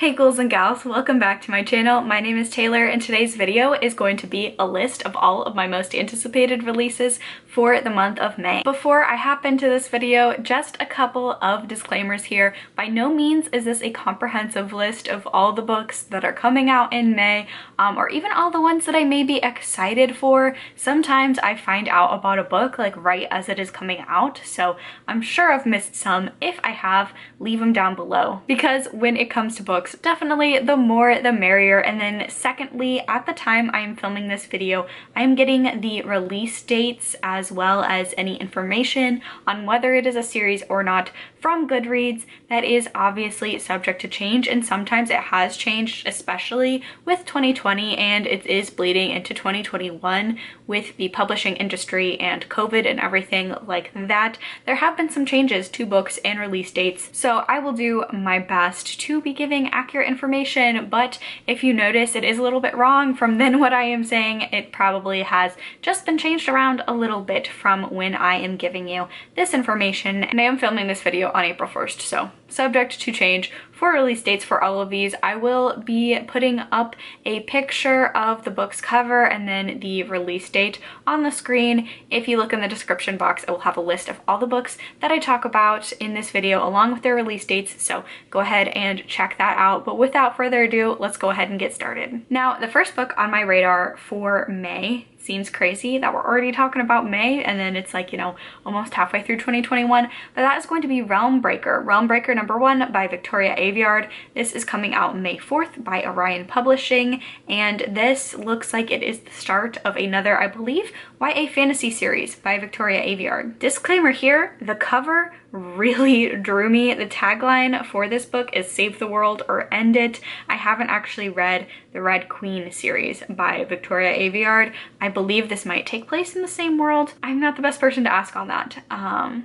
Hey ghouls and gals, welcome back to my channel. My name is Taylor and today's video is going to be a list of all of my most anticipated releases for the month of May. Before I hop into this video, just a couple of disclaimers here. By no means is this a comprehensive list of all the books that are coming out in May, or even all the ones that I may be excited for. Sometimes I find out about a book like right as it is coming out, so I'm sure I've missed some. If I have, leave them down below, because when it comes to books, definitely the more the merrier. And then secondly, at the time I am filming this video, I'm getting the release dates as well as any information on whether it is a series or not from Goodreads. That is obviously subject to change, and sometimes it has changed, especially with 2020, and it is bleeding into 2021 with the publishing industry and COVID and everything like that. There have been some changes to books and release dates, so I will do my best to be giving accurate information, but if you notice it is a little bit wrong from then what I am saying, it probably has just been changed around a little bit from when I am giving you this information. And I am filming this video on April 1st, so subject to change for release dates for all of these. I will be putting up a picture of the book's cover and then the release date on the screen. If you look in the description box, it will have a list of all the books that I talk about in this video along with their release dates, so go ahead and check that out. But without further ado, let's go ahead and get started. Now, the first book on my radar for May, seems crazy that we're already talking about May and then it's like, you know, almost halfway through 2021, but that is going to be Realmbreaker. Realmbreaker #1 by Victoria Aveyard. This is coming out May 4th by Orion Publishing, and this looks like it is the start of another, I believe, YA fantasy series by Victoria Aveyard. Disclaimer here, the cover really drew me. The tagline for this book is "Save the World or End It." I haven't actually read the Red Queen series by Victoria Aveyard. I believe this might take place in the same world. I'm not the best person to ask on that.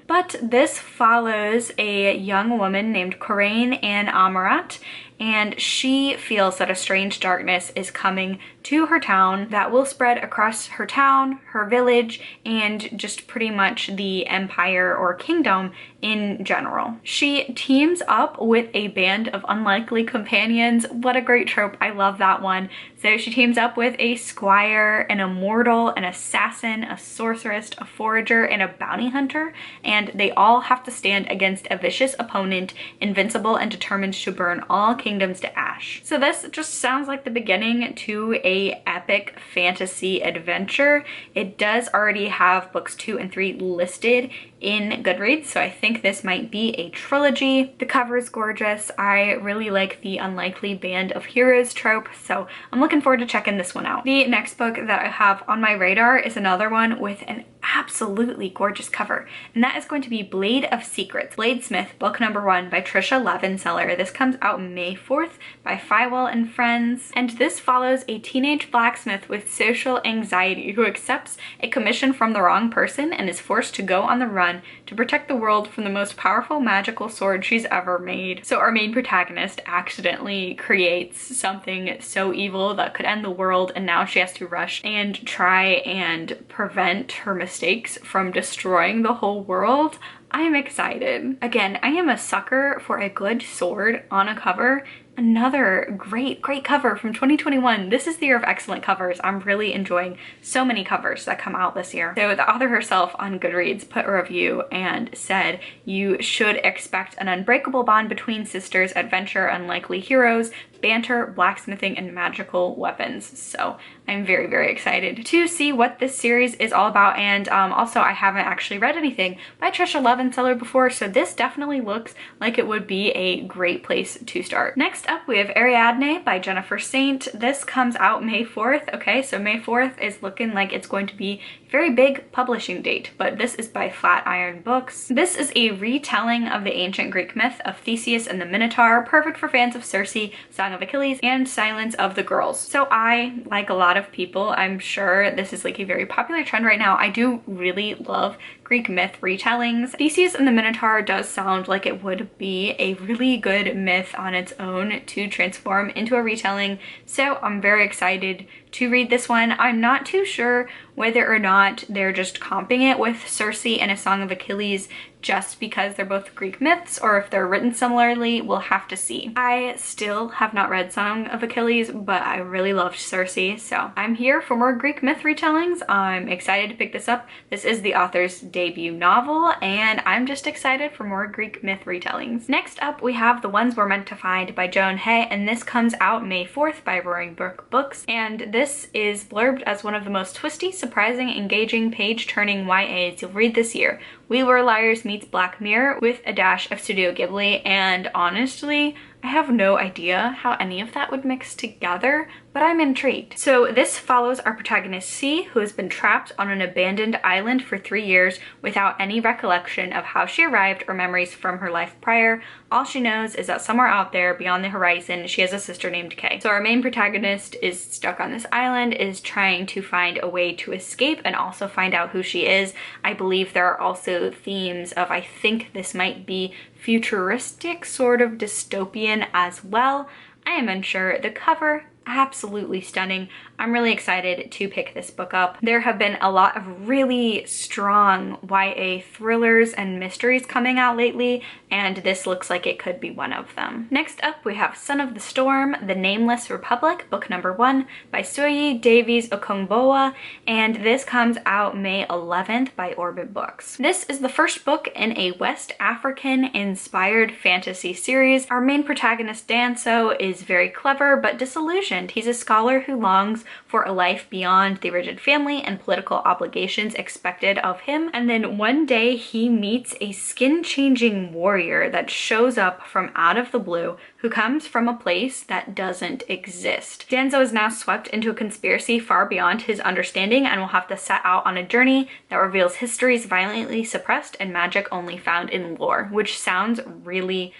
But this follows a young woman named Coraine Ann Amarat, and she feels that a strange darkness is coming to her town that will spread across her town, her village, and just pretty much the empire or kingdom in general. She teams up with a band of unlikely companions. What a great trope. I love that one. So she teams up with a squire, an immortal, an assassin, a sorceress, a forager, and a bounty hunter, and they all have to stand against a vicious opponent, invincible and determined to burn all kingdoms to ash. So this just sounds like the beginning to a epic fantasy adventure. It does already have books 2 and 3 listed in Goodreads, so I think this might be a trilogy. The cover is gorgeous. I really like the unlikely band of heroes trope, so I'm looking forward to checking this one out. The next book that I have on my radar is another one with an absolutely gorgeous cover, and that is going to be Blade of Secrets, Bladesmith, book #1 by Tricia Levenseller. This comes out May 4th by Fywell and Friends, and this follows a teenage blacksmith with social anxiety who accepts a commission from the wrong person and is forced to go on the run to protect the world from the most powerful magical sword she's ever made. So our main protagonist accidentally creates something so evil that could end the world, and now she has to rush and try and prevent her mistakes from destroying the whole world. I am excited. Again, I am a sucker for a good sword on a cover. Another great cover from 2021. This is the year of excellent covers. I'm really enjoying so many covers that come out this year. So the author herself on Goodreads put a review and said, "You should expect an unbreakable bond between sisters, adventure, unlikely heroes, banter, blacksmithing, and magical weapons." So I'm very excited to see what this series is all about. And also, I haven't actually read anything by Tricia Levenseller before, so this definitely looks like it would be a great place to start. Next up, we have Ariadne by Jennifer Saint. This comes out May 4th. Okay, so May 4th is looking like it's going to be a very big publishing date, but this is by Flatiron Books. This is a retelling of the ancient Greek myth of Theseus and the Minotaur, perfect for fans of Circe, Song of Achilles, and Silence of the Girls. So I, like a lot of people, I'm sure this is like a very popular trend right now. I do really love Greek myth retellings. Theseus and the Minotaur does sound like it would be a really good myth on its own to transform into a retelling, so I'm very excited to read this one. I'm not too sure whether or not they're just comping it with Circe and A Song of Achilles just because they're both Greek myths, or if they're written similarly. We'll have to see. I still have not read Song of Achilles, but I really loved Circe, so I'm here for more Greek myth retellings. I'm excited to pick this up. This is the author's debut novel, and I'm just excited for more Greek myth retellings. Next up, we have The Ones We're Meant to Find by Joan, and this comes out May 4th by Roaring Brook Books, and this is blurbed as one of the most twisty, surprising, engaging, page-turning YAs you'll read this year. We Were Liars meets Black Mirror with a dash of Studio Ghibli, and honestly, I have no idea how any of that would mix together, but I'm intrigued. So this follows our protagonist C, who has been trapped on an abandoned island for 3 years without any recollection of how she arrived or memories from her life prior. All she knows is that somewhere out there beyond the horizon, she has a sister named Kay. So our main protagonist is stuck on this island, is trying to find a way to escape and also find out who she is. I believe there are also themes of, I think this might be futuristic, sort of dystopian as well. I am unsure. The cover, absolutely stunning. I'm really excited to pick this book up. There have been a lot of really strong YA thrillers and mysteries coming out lately, and this looks like it could be one of them. Next up, we have Son of the Storm, The Nameless Republic, book number 1 by Suyi, Davies, Okungbowa, and this comes out May 11th by Orbit Books. This is the first book in a West African-inspired fantasy series. Our main protagonist, Danso, is very clever but disillusioned. He's a scholar who longs for a life beyond the rigid family and political obligations expected of him. And then one day he meets a skin-changing warrior that shows up from out of the blue, who comes from a place that doesn't exist. Danzo is now swept into a conspiracy far beyond his understanding and will have to set out on a journey that reveals histories violently suppressed and magic only found in lore, which sounds really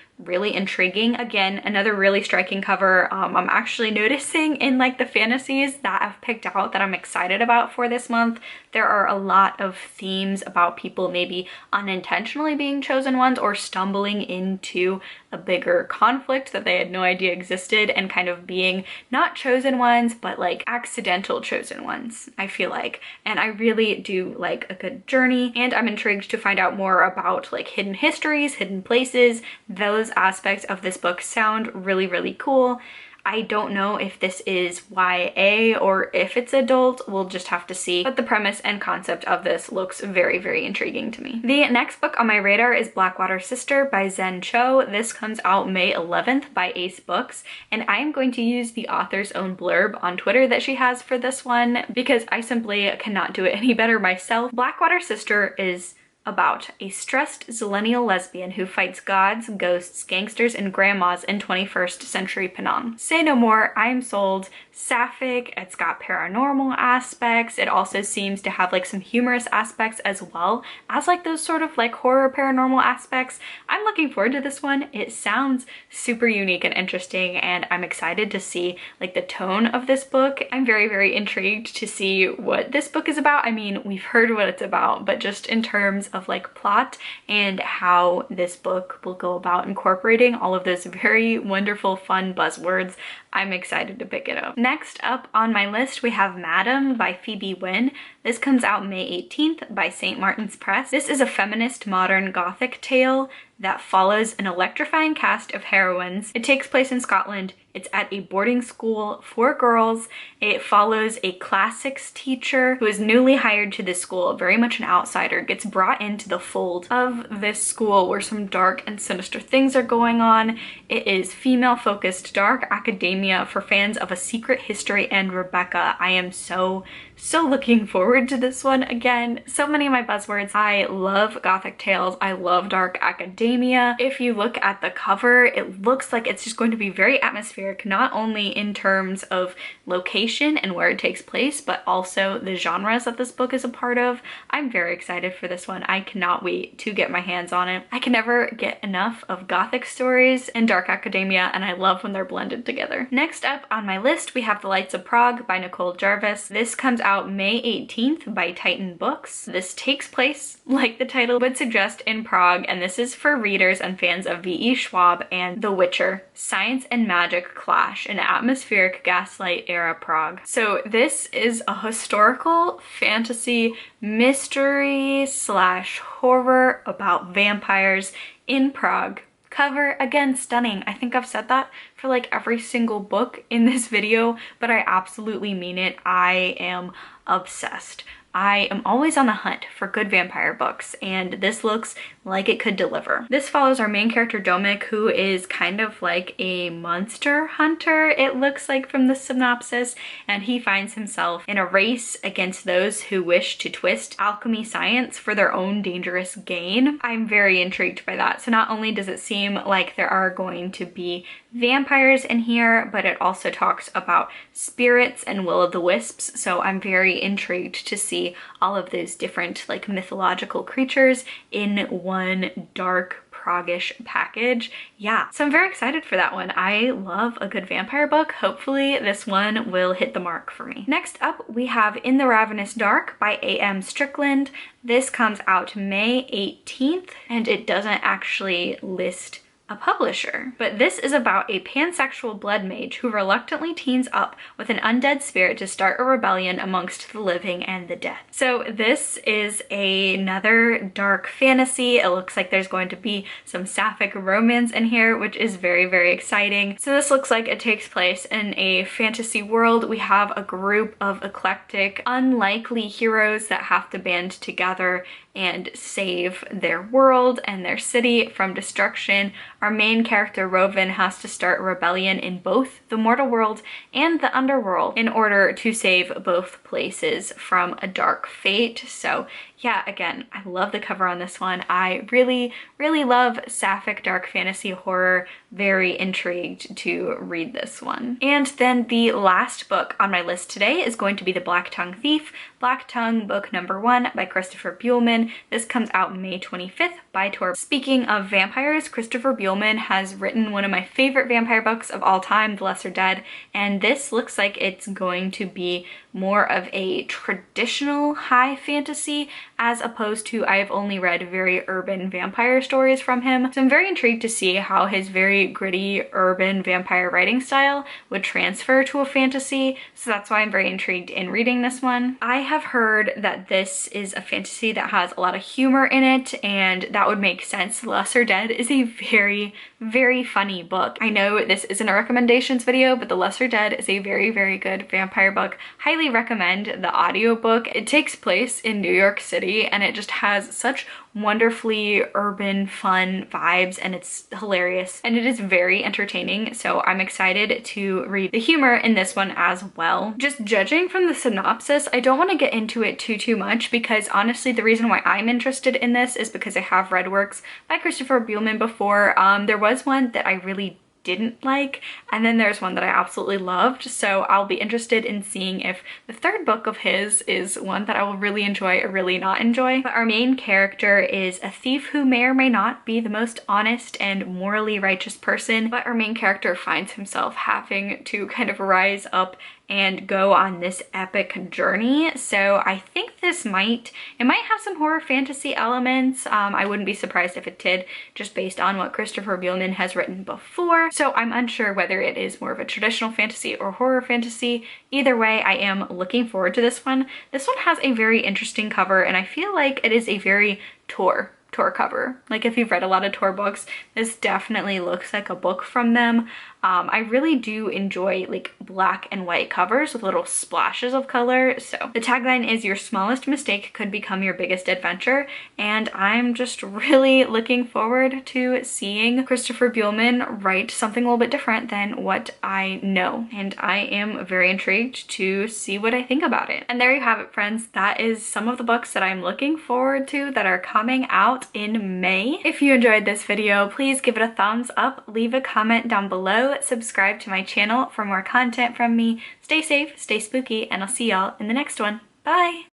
intriguing. Again, another really striking cover. I'm actually noticing in like the fantasies that I've picked out that I'm excited about for this month, there are a lot of themes about people maybe unintentionally being chosen ones or stumbling into a bigger conflict that they had no idea existed and kind of being not chosen ones, but like accidental chosen ones, I feel like. And I really do like a good journey, and I'm intrigued to find out more about like hidden histories, hidden places. Those aspects of this book sound really cool. I don't know if this is YA or if it's adult. We'll just have to see. But the premise and concept of this looks very intriguing to me. The next book on my radar is Blackwater Sister by Zen Cho. This comes out May 11th by Ace Books, and I'm going to use the author's own blurb on Twitter that she has for this one because I simply cannot do it any better myself. Blackwater Sister is about a stressed zillennial lesbian who fights gods, ghosts, gangsters, and grandmas in 21st century Penang. Say no more, I'm sold. Sapphic, it's got paranormal aspects. It also seems to have like some humorous aspects as well as like those sort of like horror paranormal aspects. I'm looking forward to this one. It sounds super unique and interesting, and I'm excited to see like the tone of this book. I'm very intrigued to see what this book is about. I mean, we've heard what it's about, but just in terms of like plot and how this book will go about incorporating all of those very wonderful, fun buzzwords, I'm excited to pick it up. Next up on my list, we have Madam by Phoebe Wynne. This comes out May 18th by St. Martin's Press. This is a feminist modern gothic tale that follows an electrifying cast of heroines. It takes place in Scotland. It's at a boarding school for girls. It follows a classics teacher who is newly hired to this school, very much an outsider, gets brought into the fold of this school where some dark and sinister things are going on. It is female-focused dark academia for fans of A Secret History and Rebecca. I am so looking forward to this one. Again, so many of my buzzwords. I love gothic tales. I love dark academia. If you look at the cover, it looks like it's just going to be very atmospheric atmospheric, not only in terms of location and where it takes place, but also the genres that this book is a part of. I'm very excited for this one. I cannot wait to get my hands on it. I can never get enough of gothic stories and dark academia, and I love when they're blended together. Next up on my list, we have The Lights of Prague by Nicole Jarvis. This comes out May 18th by Titan Books. This takes place, like the title would suggest, in Prague, and this is for readers and fans of V.E. Schwab and The Witcher. Science and magic clash in atmospheric gaslight era Prague. So this is a historical fantasy mystery slash horror about vampires in Prague. Cover, again, stunning. I think I've said that for like every single book in this video, but I absolutely mean it. I am obsessed. I am always on the hunt for good vampire books, and this looks like it could deliver. This follows our main character Domik, who is kind of like a monster hunter, it looks like from the synopsis, and he finds himself in a race against those who wish to twist alchemy science for their own dangerous gain. I'm very intrigued by that. So not only does it seem like there are going to be vampires in here, but it also talks about spirits and will-o'-the-wisps, so I'm very intrigued to see all of those different like mythological creatures in one dark Prague-ish package. Yeah, so I'm very excited for that one. I love a good vampire book. Hopefully this one will hit the mark for me. Next up, we have In the Ravenous Dark by A.M. Strickland. This comes out May 18th, and it doesn't actually list a publisher. But this is about a pansexual blood mage who reluctantly teams up with an undead spirit to start a rebellion amongst the living and the dead. So this is another dark fantasy. It looks like there's going to be some sapphic romance in here, which is very, very exciting. So this looks like it takes place in a fantasy world. We have a group of eclectic, unlikely heroes that have to band together and save their world and their city from destruction. Our main character, Rovan, has to start a rebellion in both the mortal world and the underworld in order to save both places from a dark fate. So yeah, again, I love the cover on this one. I really, really love sapphic dark fantasy horror. Very intrigued to read this one. And then the last book on my list today is going to be The Blacktongue Thief, Blacktongue book number 1 by Christopher Buehlman. This comes out May 25th by Tor. Speaking of vampires, Christopher Buehlman has written one of my favorite vampire books of all time, The Lesser Dead, and this looks like it's going to be more of a traditional high fantasy as opposed to I've only read very urban vampire stories from him. So I'm very intrigued to see how his very gritty urban vampire writing style would transfer to a fantasy. So that's why I'm very intrigued in reading this one. I have heard that this is a fantasy that has a lot of humor in it, and that would make sense. The Lesser Dead is a very, very funny book. I know this isn't a recommendations video, but The Lesser Dead is a very, very good vampire book. Highly recommend the audiobook. It takes place in New York City, and it just has such wonderfully urban, fun vibes, and it's hilarious, and it is very entertaining. So I'm excited to read the humor in this one as well. Just judging from the synopsis, I don't want to get into it too much, because honestly the reason why I'm interested in this is because I have read works by Christopher Buehlman before. There was one that I really didn't like, and then there's one that I absolutely loved, so I'll be interested in seeing if the third book of his is one that I will really enjoy or really not enjoy. But our main character is a thief who may or may not be the most honest and morally righteous person, but our main character finds himself having to kind of rise up and go on this epic journey. So I think it might have some horror fantasy elements. I wouldn't be surprised if it did, just based on what Christopher Buehlman has written before. So I'm unsure whether it is more of a traditional fantasy or horror fantasy. Either way, I am looking forward to this one. This one has a very interesting cover, and I feel like it is a very Tor cover. Like if you've read a lot of Tor books, this definitely looks like a book from them. I really do enjoy like black and white covers with little splashes of color. So the tagline is "Your smallest mistake could become your biggest adventure," and I'm just really looking forward to seeing Christopher Buehlman write something a little bit different than what I know, and I am very intrigued to see what I think about it. And there you have it, friends. That is some of the books that I'm looking forward to that are coming out in May. If you enjoyed this video, please give it a thumbs up, leave a comment down below go subscribe to my channel for more content from me. Stay safe, stay spooky, and I'll see y'all in the next one. Bye!